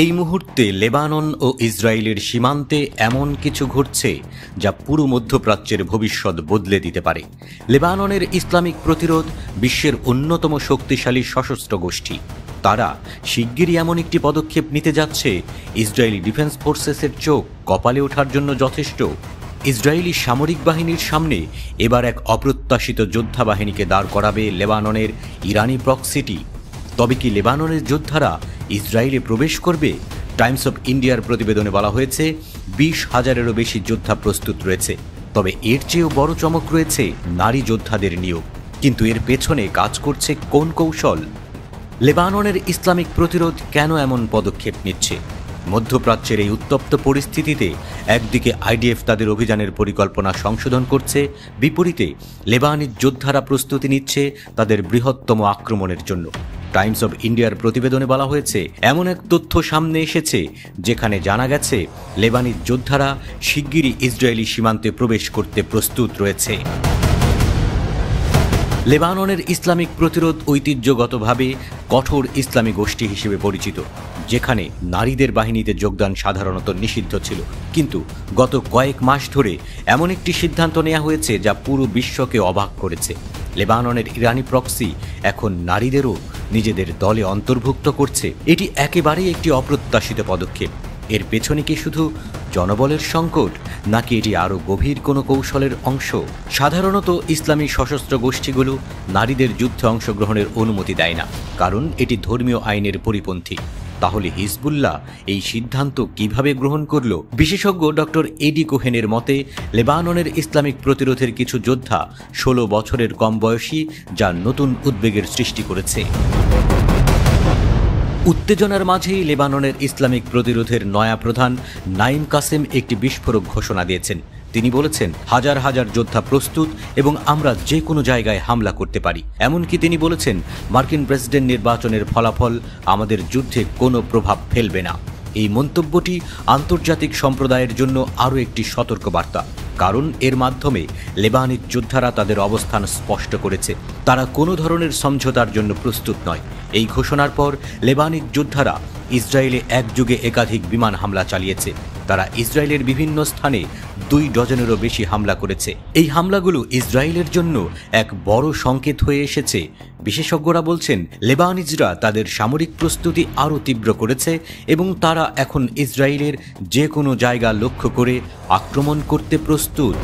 এই মুহূর্তে লেবানন ও ইসরায়েলের সীমান্তে এমন কিছু ঘটছে যা পুরো মধ্যপ্রাচ্যের ভবিষ্যৎ বদলে দিতে পারে। লেবাননের ইসলামিক প্রতিরোধ বিশ্বের অন্যতম শক্তিশালী সশস্ত্র গোষ্ঠী। তারা শিগগিরই এমন একটি পদক্ষেপ নিতে যাচ্ছে ইসরায়েলি ডিফেন্স ফোর্সেসের চোখ কপালে ওঠার জন্য যথেষ্ট। ইসরায়েলি সামরিক বাহিনীর সামনে এবার এক অপ্রত্যাশিত যোদ্ধা বাহিনীকে দাঁড় করাবে লেবাননের ইরানি প্রক্সিটি। তবে কি লেবাননের যোদ্ধারা ইসরায়েলে প্রবেশ করবে? টাইমস অফ ইন্ডিয়ার প্রতিবেদনে বলা হয়েছে 20,000-এরও বেশি যোদ্ধা প্রস্তুত রয়েছে। তবে এর চেয়েও বড় চমক রয়েছে নারী যোদ্ধাদের নিয়োগ। কিন্তু এর পেছনে কাজ করছে কোন কৌশল? লেবাননের ইসলামিক প্রতিরোধ কেন এমন পদক্ষেপ নিচ্ছে? মধ্যপ্রাচ্যের এই উত্তপ্ত পরিস্থিতিতে একদিকে আইডিএফ তাদের অভিযানের পরিকল্পনা সংশোধন করছে, বিপরীতে লেবানিজ যোদ্ধারা প্রস্তুতি নিচ্ছে তাদের বৃহত্তম আক্রমণের জন্য। টাইমস অফ ইন্ডিয়ার প্রতিবেদনে বলা হয়েছে, এমন এক তথ্য সামনে এসেছে যেখানে জানা গেছে লেবানিজ যোদ্ধারা শিগগিরই ইসরায়েলি সীমান্তে প্রবেশ করতে প্রস্তুত রয়েছে। লেবাননের ইসলামিক প্রতিরোধ ঐতিহ্যগতভাবে কঠোর ইসলামী গোষ্ঠী হিসেবে পরিচিত, যেখানে নারীদের বাহিনীতে যোগদান সাধারণত নিষিদ্ধ ছিল। কিন্তু গত কয়েক মাস ধরে এমন একটি সিদ্ধান্ত নেওয়া হয়েছে যা পুরো বিশ্বকে অবাক করেছে। লেবাননের ইরানি প্রক্সি এখন নারীদেরও নিজেদের দলে অন্তর্ভুক্ত করছে। এটি একেবারেই একটি অপ্রত্যাশিত পদক্ষেপ। এর পেছনে কি শুধু জনবলের সংকট, নাকি এটি আরও গভীর কোনো কৌশলের অংশ? সাধারণত ইসলামী সশস্ত্র গোষ্ঠীগুলো নারীদের যুদ্ধে অংশগ্রহণের অনুমতি দেয় না, কারণ এটি ধর্মীয় আইনের পরিপন্থী। তাহলে হিজবুল্লাহ এই সিদ্ধান্ত কিভাবে গ্রহণ করল? বিশেষজ্ঞ ডক্টর এডি কোহেনের মতে, লেবাননের ইসলামিক প্রতিরোধের কিছু যোদ্ধা 16 বছরের কম বয়সী, যা নতুন উদ্বেগের সৃষ্টি করেছে। উত্তেজনার মাঝেই লেবাননের ইসলামিক প্রতিরোধের নয়া প্রধান নাইম কাসেম একটি বিস্ফোরক ঘোষণা দিয়েছেন। তিনি বলেছেন, হাজার হাজার যোদ্ধা প্রস্তুত এবং আমরা যে কোনো জায়গায় হামলা করতে পারি। এমনকি তিনি বলেছেন, মার্কিন প্রেসিডেন্ট নির্বাচনের ফলাফল আমাদের যুদ্ধে কোনো প্রভাব ফেলবে না। এই মন্তব্যটি আন্তর্জাতিক সম্প্রদায়ের জন্য আরও একটি সতর্কবার্তা, কারণ এর মাধ্যমে লেবানিজ যোদ্ধারা তাদের অবস্থান স্পষ্ট করেছে। তারা কোনো ধরনের সমঝোতার জন্য প্রস্তুত নয়। এই ঘোষণার পর লেবানিজ যোদ্ধারা ইসরায়েলে একযোগে একাধিক বিমান হামলা চালিয়েছে। তারা ইসরায়েলের বিভিন্ন স্থানে 2 ডজনেরও বেশি হামলা করেছে। এই হামলাগুলো ইসরায়েলের জন্য এক বড় সংকেত হয়ে এসেছে। বিশেষজ্ঞরা বলছেন, লেবানিজরা তাদের সামরিক প্রস্তুতি আরও তীব্র করেছে এবং তারা এখন ইসরায়েলের যে কোনো জায়গা লক্ষ্য করে আক্রমণ করতে প্রস্তুত।